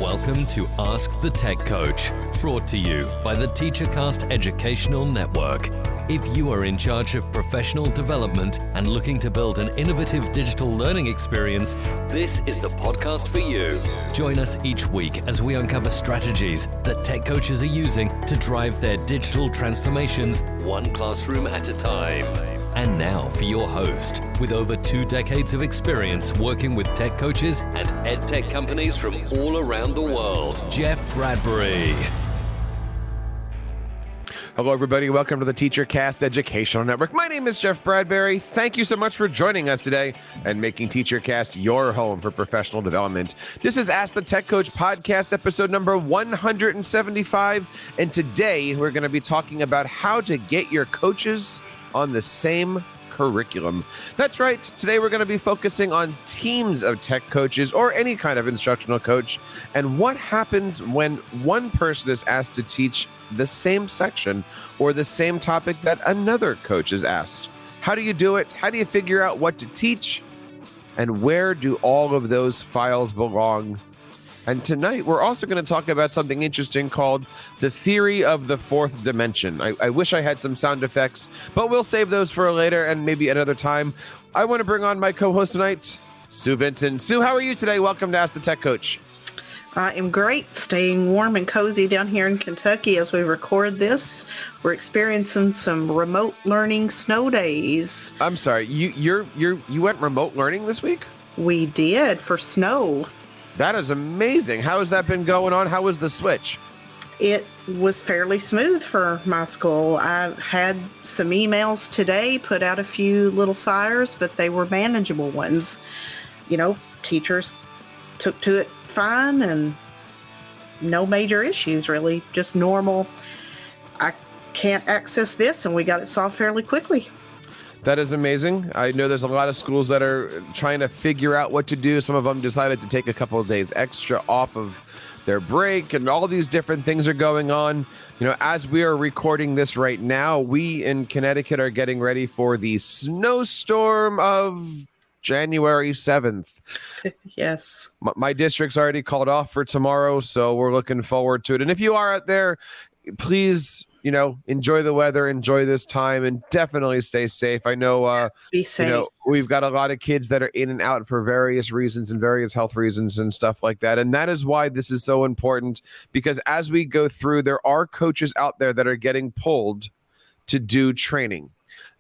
Welcome to Ask the Tech Coach, brought to you by the TeacherCast Educational Network. If you are in charge of professional development and looking to build an innovative digital learning experience, this is the podcast for you. Join us each week as we uncover strategies that tech coaches are using to drive their digital transformations one classroom at a time. And now for your host, with over 2 decades of experience working with tech coaches and ed tech companies from all around the world, Jeff Bradbury. Hello, everybody. Welcome to the TeacherCast Educational Network. My name is Jeff Bradbury. Thank you so much for joining us today and making TeacherCast your home for professional development. This is Ask the Tech Coach podcast, episode number 175. And today we're going to be talking about how to get your coaches on the same curriculum. That's right. Today we're going to be focusing on teams of tech coaches or any kind of instructional coach and what happens when one person is asked to teach the same section or the same topic that another coach is asked. How do you do it? How do you figure out what to teach? And where do all of those files belong? And tonight, we're also going to talk about something interesting called the theory of the fourth dimension. I wish I had some sound effects, but we'll save those for later and maybe another time. I want to bring on my co-host tonight, Sue Benson. Sue, how are you today? Welcome to Ask the Tech Coach. I am great, staying warm and cozy down here in Kentucky as we record this. We're experiencing some remote learning snow days. I'm sorry, you went remote learning this week? We did, for snow. That is amazing. How has that been going on? How was the switch? It was fairly smooth for my school. I had some emails today, put out a few little fires, but they were manageable ones. You know, teachers took to it fine and no major issues, really. Just normal. I can't access this, and we got it solved fairly quickly. That is amazing. I know there's a lot of schools that are trying to figure out what to do. Some of them decided to take a couple of days extra off of their break, and all these different things are going on. You know, as we are recording this right now, we in Connecticut are getting ready for the snowstorm of January 7th. Yes. My district's already called off for tomorrow, so we're looking forward to it. And if you are out there, please, enjoy the weather, enjoy this time, and definitely stay safe. I know, be safe. We've got a lot of kids that are in and out for various reasons and various health reasons and stuff like that. And that is why this is so important, because as we go through, there are coaches out there that are getting pulled to do training.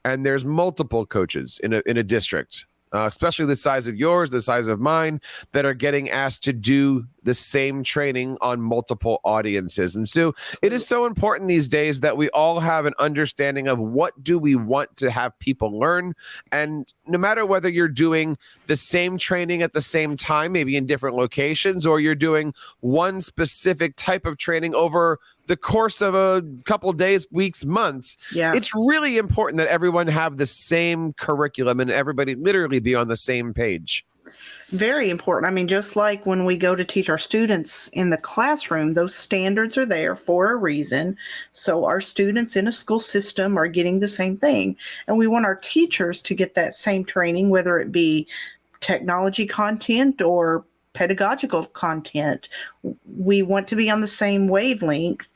And there's multiple coaches in a district, especially the size of yours, the size of mine, that are getting asked to do the same training on multiple audiences. And so it is so important these days that we all have an understanding of what do we want to have people learn. And no matter whether you're doing the same training at the same time, maybe in different locations, or you're doing one specific type of training over the course of a couple days, weeks, months, it's really important that everyone have the same curriculum and everybody literally be on the same page. Very important. I mean, just like when we go to teach our students in the classroom, those standards are there for a reason. So our students in a school system are getting the same thing. And we want our teachers to get that same training, whether it be technology content or pedagogical content. We want to be on the same wavelength.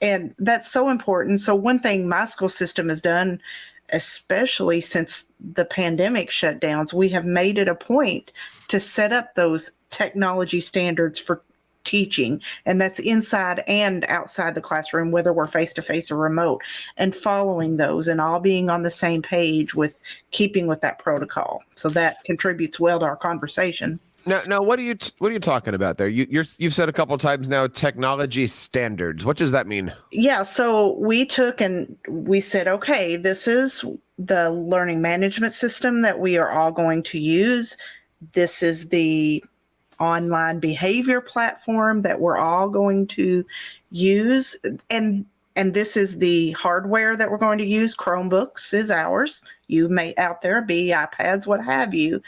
And that's so important. So one thing my school system has done, especially since the pandemic shutdowns, we have made it a point to set up those technology standards for teaching, and that's inside and outside the classroom, whether we're face-to-face or remote, and following those and all being on the same page with keeping with that protocol. So that contributes well to our conversation. Now, what are you talking about there? You've said a couple of times now, technology standards. What does that mean? Yeah, so we took and we said, okay, this is the learning management system that we are all going to use. This is the online behavior platform that we're all going to use. And this is the hardware that we're going to use. Chromebooks is ours. You may out there be iPads, what have you.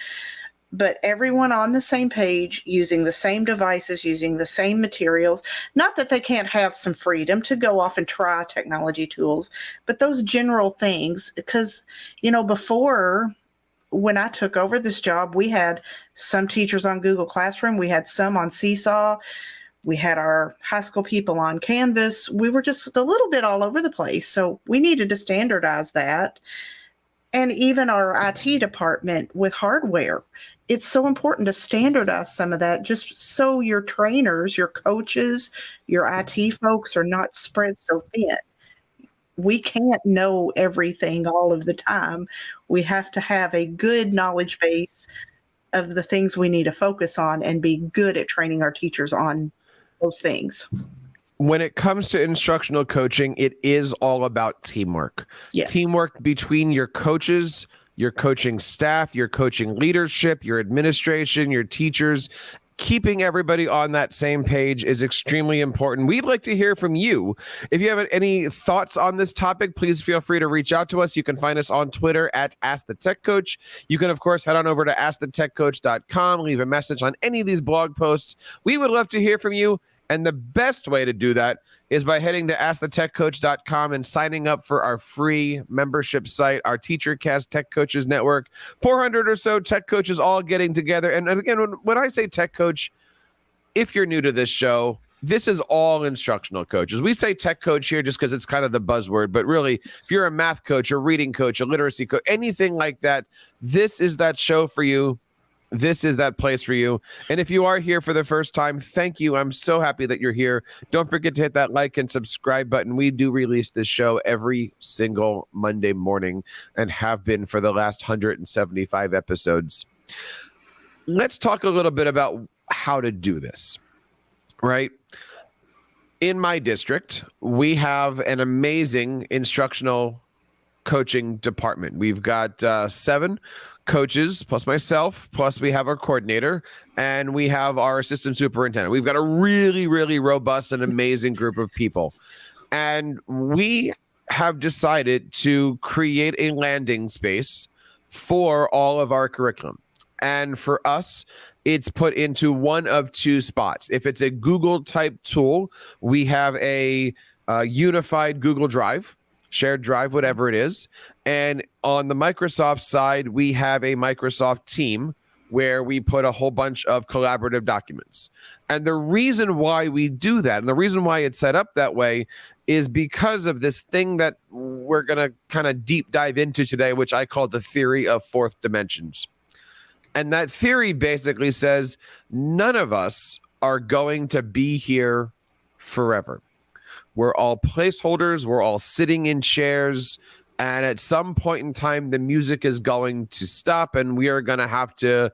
But everyone on the same page, using the same devices, using the same materials. Not that they can't have some freedom to go off and try technology tools, but those general things. Because, before, when I took over this job, we had some teachers on Google Classroom. We had some on Seesaw. We had our high school people on Canvas. We were just a little bit all over the place. So we needed to standardize that. And even our IT department with hardware. It's so important to standardize some of that just so your trainers, your coaches, your IT folks are not spread so thin. We can't know everything all of the time. We have to have a good knowledge base of the things we need to focus on and be good at training our teachers on those things. When it comes to instructional coaching, it is all about teamwork. Yes. Teamwork between your coaches, your coaching staff, your coaching leadership, your administration, your teachers. Keeping everybody on that same page is extremely important. We'd like to hear from you. If you have any thoughts on this topic, please feel free to reach out to us. You can find us on Twitter at @AskTheTechCoach. You can, of course, head on over to AskTheTechCoach.com, leave a message on any of these blog posts. We would love to hear from you. And the best way to do that is by heading to AskTheTechCoach.com and signing up for our free membership site, our TeacherCast Tech Coaches Network. 400 or so tech coaches all getting together. And again, when I say tech coach, if you're new to this show, this is all instructional coaches. We say tech coach here just because it's kind of the buzzword, but really, if you're a math coach, a reading coach, a literacy coach, anything like that, this is that show for you. This is that place for you. And if you are here for the first time, thank you. I'm so happy that you're here. Don't forget to hit that like and subscribe button. We do release this show every single Monday morning and have been for the last 175 episodes. Let's talk a little bit about how to do this, right? In my district, we have an amazing instructional coaching department. We've got 7 coaches plus myself, plus we have our coordinator, and we have our assistant superintendent. We've got a really, really robust and amazing group of people. And we have decided to create a landing space for all of our curriculum. And for us, it's put into one of 2 spots. If it's a Google type tool, we have a unified Google Drive, shared drive, whatever it is. And on the Microsoft side, we have a Microsoft team where we put a whole bunch of collaborative documents. And the reason why we do that, and the reason why it's set up that way, is because of this thing that we're going to kind of deep dive into today, which I call the theory of 4th dimensions. And that theory basically says none of us are going to be here forever. We're all placeholders. We're all sitting in chairs. And at some point in time, the music is going to stop and we are going to have to,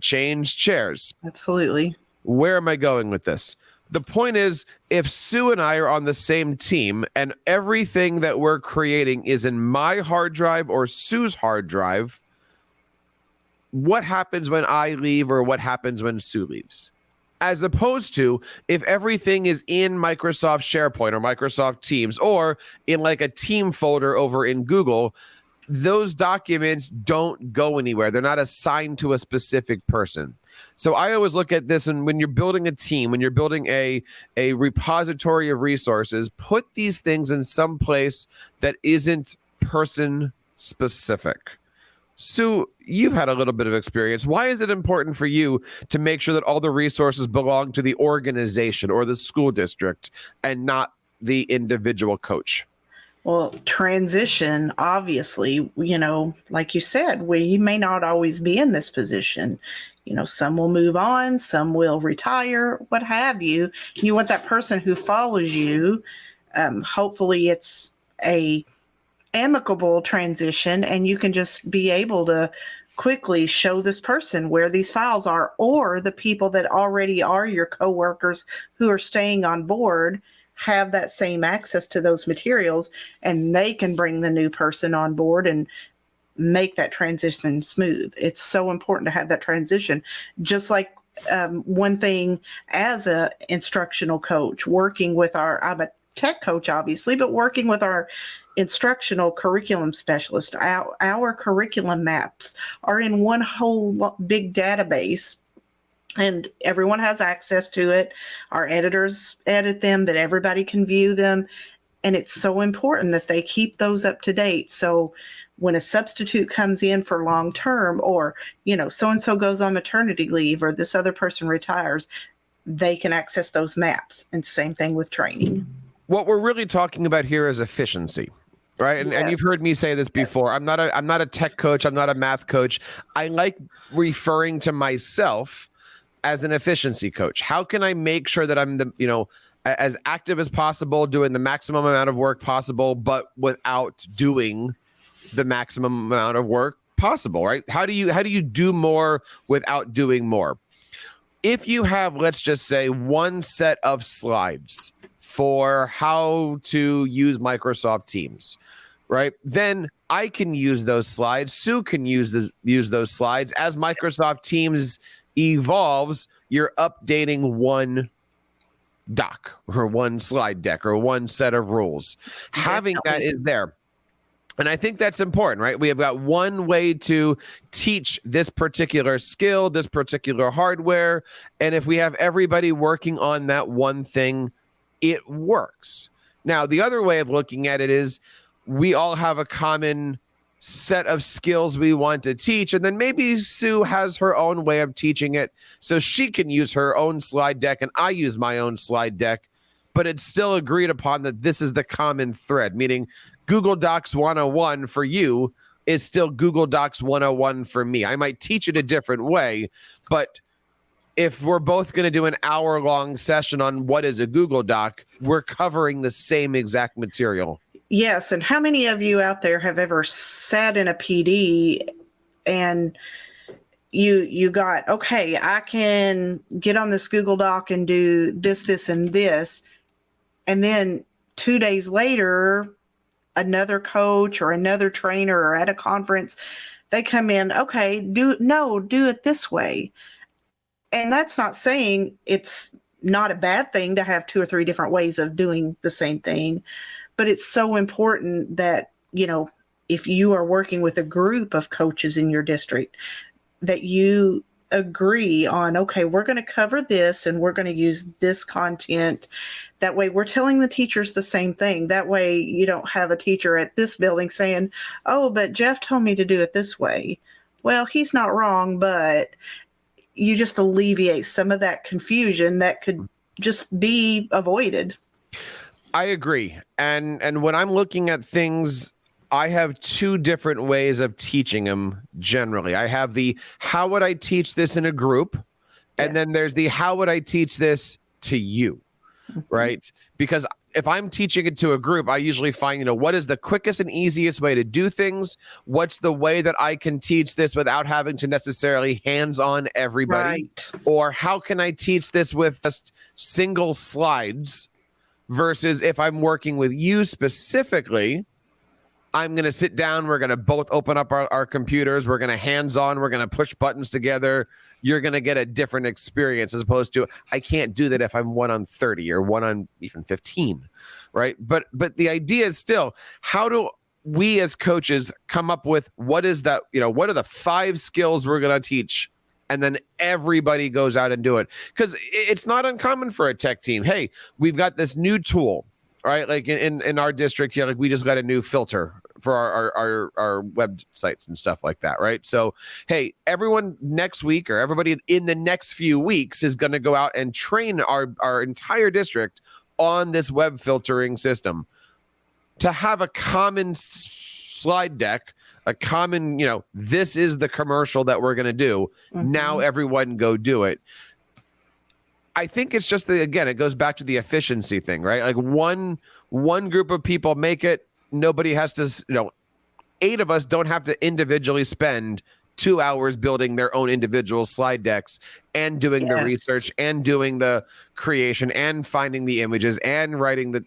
change chairs. Absolutely. Where am I going with this? The point is, if Sue and I are on the same team and everything that we're creating is in my hard drive or Sue's hard drive, what happens when I leave or what happens when Sue leaves? As opposed to if everything is in Microsoft SharePoint or Microsoft Teams or in like a team folder over in Google, those documents don't go anywhere. They're not assigned to a specific person. So I always look at this, and when you're building a team, when you're building a repository of resources, put these things in some place that isn't person specific. Sue, you've had a little bit of experience. Why is it important for you to make sure that all the resources belong to the organization or the school district and not the individual coach? Well, transition, obviously, like you said, we may not always be in this position. Some will move on, some will retire, what have you. You want that person who follows you. Hopefully it's a amicable transition and you can just be able to quickly show this person where these files are, or the people that already are your coworkers who are staying on board have that same access to those materials, and they can bring the new person on board and make that transition smooth. It's so important to have that transition. Just like one thing as a instructional coach, working with I'm a tech coach, obviously, but working with our instructional curriculum specialist, our curriculum maps are in one whole big database, and everyone has access to it. Our editors edit them, but everybody can view them. And it's so important that they keep those up to date. So when a substitute comes in for long term, or, so-and-so goes on maternity leave, or this other person retires, they can access those maps. And same thing with training. What we're really talking about here is efficiency, right? And you've heard me say this before. I'm not a tech coach. I'm not a math coach. I like referring to myself as an efficiency coach. How can I make sure that I'm as active as possible, doing the maximum amount of work possible, but without doing the maximum amount of work possible, right? How do you do more without doing more? If you have, let's just say, one set of slides for how to use Microsoft Teams, right? Then I can use those slides. Sue can use those slides. As Microsoft Teams evolves, you're updating one doc or one slide deck or one set of rules. Having that is there. And I think that's important, right? We have got one way to teach this particular skill, this particular hardware. And if we have everybody working on that one thing, it works. Now, the other way of looking at it is we all have a common set of skills we want to teach. And then maybe Sue has her own way of teaching it. So she can use her own slide deck and I use my own slide deck. But it's still agreed upon that this is the common thread, meaning Google Docs 101 for you is still Google Docs 101 for me. I might teach it a different way, but if we're both going to do an hour-long session on what is a Google Doc, we're covering the same exact material. Yes, and how many of you out there have ever sat in a PD and you got, okay, I can get on this Google Doc and do this, this, and this, and then 2 days later, another coach or another trainer or at a conference, they come in, okay, do it this way. And that's not saying it's not a bad thing to have 2 or 3 different ways of doing the same thing, but it's so important that, if you are working with a group of coaches in your district, that you agree on, okay, we're going to cover this and we're going to use this content. That way we're telling the teachers the same thing. That way you don't have a teacher at this building saying, oh, but Jeff told me to do it this way. Well, he's not wrong, but you just alleviate some of that confusion that could just be avoided. I agree. And when I'm looking at things, I have 2 different ways of teaching them generally. I have the how would I teach this in a group? And then there's the how would I teach this to you, right? Because if I'm teaching it to a group, I usually find, what is the quickest and easiest way to do things? What's the way that I can teach this without having to necessarily hands-on everybody? Right. Or how can I teach this with just single slides versus if I'm working with you specifically, I'm going to sit down. We're going to both open up our computers. We're going to hands-on. We're going to push buttons together. You're going to get a different experience as opposed to I can't do that if I'm 1 on 30 or 1 on even 15, right? But the idea is still, how do we as coaches come up with what is that, what are the 5 skills we're going to teach? And then everybody goes out and do it. Because it's not uncommon for a tech team. Hey, we've got this new tool, right? Like in our district here, like we just got a new filter for our websites and stuff like that, right? So, hey, everyone next week or everybody in the next few weeks is going to go out and train our entire district on this web filtering system. To have a common slide deck, a common, this is the commercial that we're going to do. Mm-hmm. Now everyone go do it. I think it's just again, it goes back to the efficiency thing, right? Like one group of people make it. Nobody has to, 8 of us don't have to individually spend 2 hours building their own individual slide decks and doing the research and doing the creation and finding the images and writing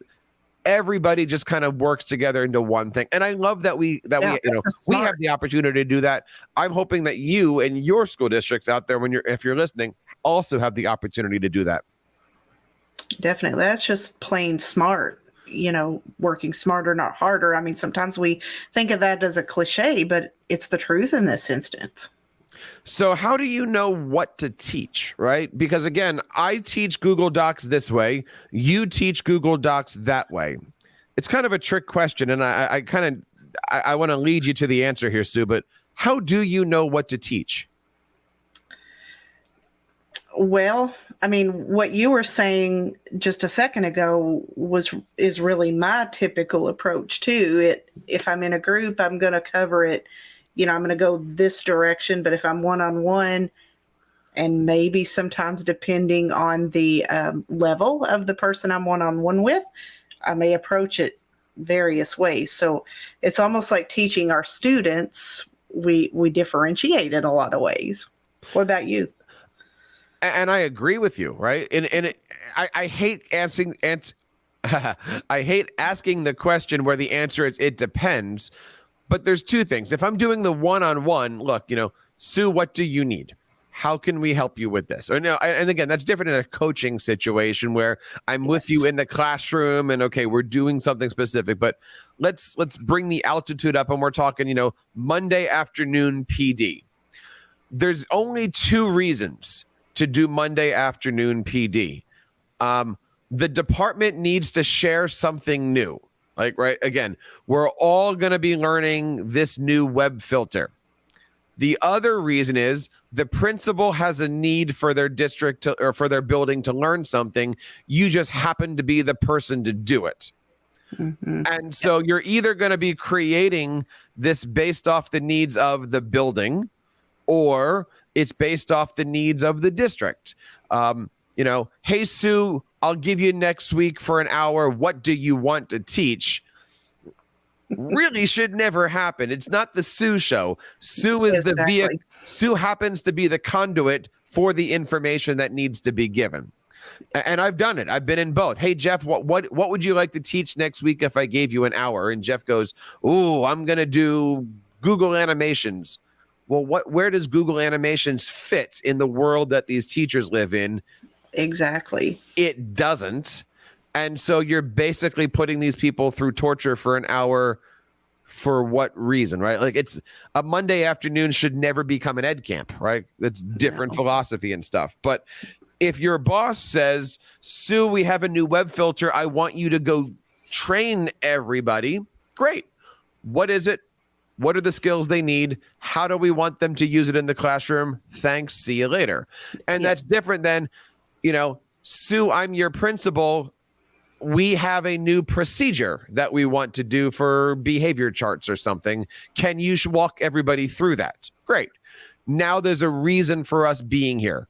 everybody just kind of works together into one thing. And I love that we have the opportunity to do that. I'm hoping that you and your school districts out there, if you're listening, also have the opportunity to do that. Definitely. That's just plain smart, working smarter, not harder. I mean, sometimes we think of that as a cliche, but it's the truth in this instance. So how do you know what to teach, right? Because again, I teach Google Docs this way. You teach Google Docs that way. It's kind of a trick question. And I want to lead you to the answer here, Sue, but how do you know what to teach? Well, I mean, what you were saying just a second ago is really my typical approach too. If I'm in a group, I'm going to cover it, I'm going to go this direction, but if I'm one-on-one, and maybe sometimes depending on the level of the person I'm one-on-one with, I may approach it various ways. So it's almost like teaching our students. We differentiate in a lot of ways. What about you? And I agree with you, right? I hate answering. I hate asking the question where the answer is it depends. But there's two things. If I'm doing the one-on-one, look, Sue, what do you need? How can we help you with this? Or no, and again, that's different in a coaching situation where I'm with you in the classroom and okay, we're doing something specific. But let's bring the altitude up and we're talking, Monday afternoon PD. There's only two reasons to do Monday afternoon PD. The department needs to share something new. Like, right, again, we're all going to be learning this new web filter. The other reason is the principal has a need for their district or for their building to learn something. You just happen to be the person to do it. Mm-hmm. And so you're either going to be creating this based off the needs of the building, or it's based off the needs of the district. Hey, Sue, I'll give you next week for an hour. What do you want to teach? Really should never happen. It's not the Sue show. Sue is the vehicle. Sue happens to be the conduit for the information that needs to be given. And I've done it. I've been in both. Hey, Jeff, what would you like to teach next week if I gave you an hour? And Jeff goes, ooh, I'm going to do Google Animations. Well, where does Google Animations fit in the world that these teachers live in? Exactly. It doesn't. And so you're basically putting these people through torture for an hour. For what reason, right? Like, it's a Monday afternoon should never become an ed camp, right? That's different philosophy and stuff. But if your boss says, Sue, we have a new web filter, I want you to go train everybody. Great. What is it? What are the skills they need? How do we want them to use it in the classroom? Thanks. See you later. And that's different than, Sue, I'm your principal. We have a new procedure that we want to do for behavior charts or something. Can you walk everybody through that? Great. Now there's a reason for us being here.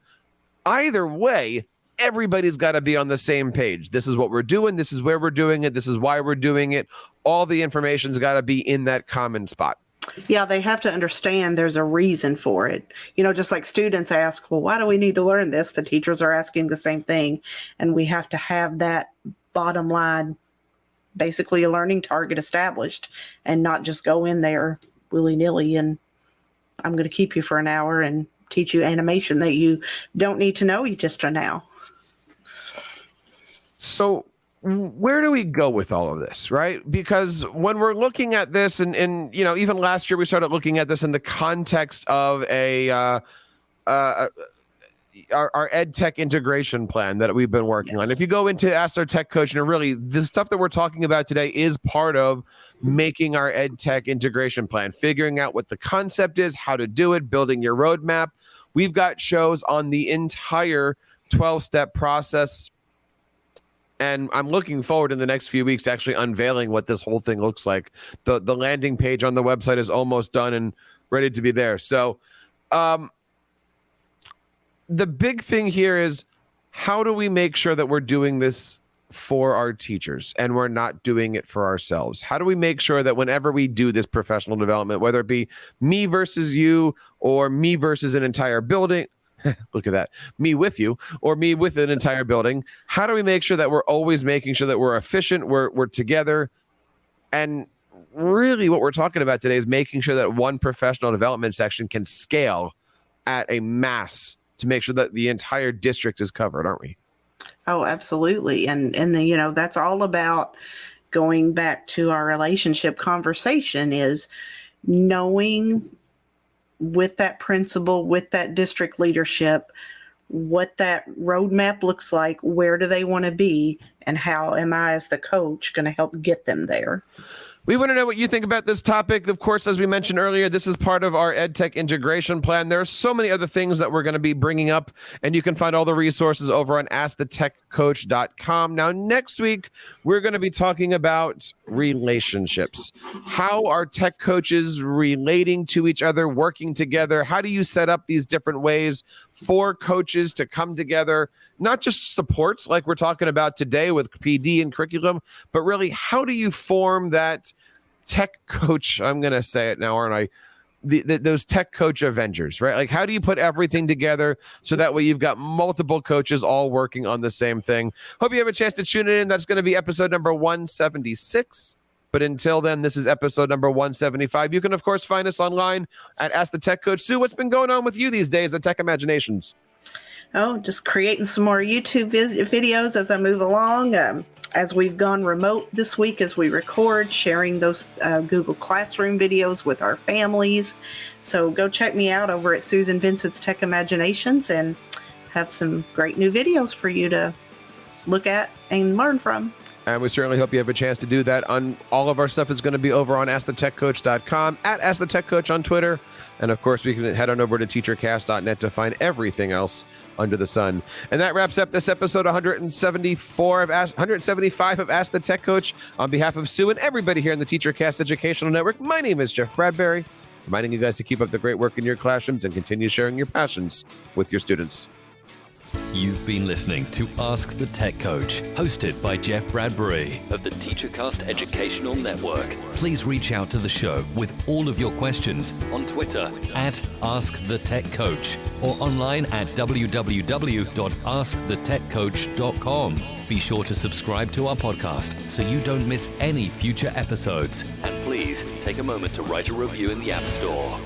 Either way, everybody's got to be on the same page. This is what we're doing. This is where we're doing it. This is why we're doing it. All the information's got to be in that common spot. Yeah, they have to understand there's a reason for it. Just like students ask, well, why do we need to learn this? The teachers are asking the same thing. And we have to have that bottom line, basically a learning target established, and not just go in there willy-nilly and I'm going to keep you for an hour and teach you animation that you don't need to know just for now. So where do we go with all of this, right? Because when we're looking at this and even last year we started looking at this in the context of our ed tech integration plan that we've been working on. If you go into Ask Our Tech Coach, really the stuff that we're talking about today is part of making our ed tech integration plan, figuring out what the concept is, how to do it, building your roadmap. We've got shows on the entire 12-step process. And I'm looking forward in the next few weeks to actually unveiling what this whole thing looks like. The landing page on the website is almost done and ready to be there. So, the big thing here is, how do we make sure that we're doing this for our teachers and we're not doing it for ourselves? How do we make sure that whenever we do this professional development, whether it be me versus you or me versus an entire building, look at that, me with you or me with an entire building, how do we make sure that we're always making sure that we're efficient, we're together? And really what we're talking about today is making sure that one professional development section can scale at a mass to make sure that the entire district is covered, aren't we? Oh, absolutely. And that's all about going back to our relationship conversation, is knowing with that principal, with that district leadership, what that roadmap looks like, where do they want to be, and how am I as the coach going to help get them there? We want to know what you think about this topic. Of course, as we mentioned earlier, this is part of our EdTech integration plan. There are so many other things that we're going to be bringing up, and you can find all the resources over on AskTheTechCoach.com. Now, next week, we're going to be talking about relationships. How are tech coaches relating to each other, working together? How do you set up these different ways for coaches to come together, not just supports like we're talking about today with PD and curriculum, but really how do you form that tech coach, I'm going to say it now, aren't I? Those tech coach Avengers, right? Like, how do you put everything together so that way you've got multiple coaches all working on the same thing? Hope you have a chance to tune in. That's going to be episode number 176. But until then, this is episode number 175. You can, of course, find us online at Ask the Tech Coach. Sue, what's been going on with you these days at Tech Imaginations? Oh, just creating some more YouTube videos as I move along. As we've gone remote this week as we record, sharing those Google Classroom videos with our families. So go check me out over at Susan Vincent's Tech Imaginations and have some great new videos for you to look at and learn from. And we certainly hope you have a chance to do that. On all of our stuff is going to be over on AskTheTechCoach.com, at AskTheTechCoach on Twitter. And of course, we can head on over to TeacherCast.net to find everything else under the sun. And that wraps up this episode 175 of Ask the Tech Coach. On behalf of Sue and everybody here in the TeacherCast Educational Network, my name is Jeff Bradbury, reminding you guys to keep up the great work in your classrooms and continue sharing your passions with your students. You've been listening to Ask the Tech Coach, hosted by Jeff Bradbury of the TeacherCast Educational Network. Please reach out to the show with all of your questions on Twitter at AskTheTechCoach or online at www.askthetechcoach.com. Be sure to subscribe to our podcast so you don't miss any future episodes. And please take a moment to write a review in the App Store.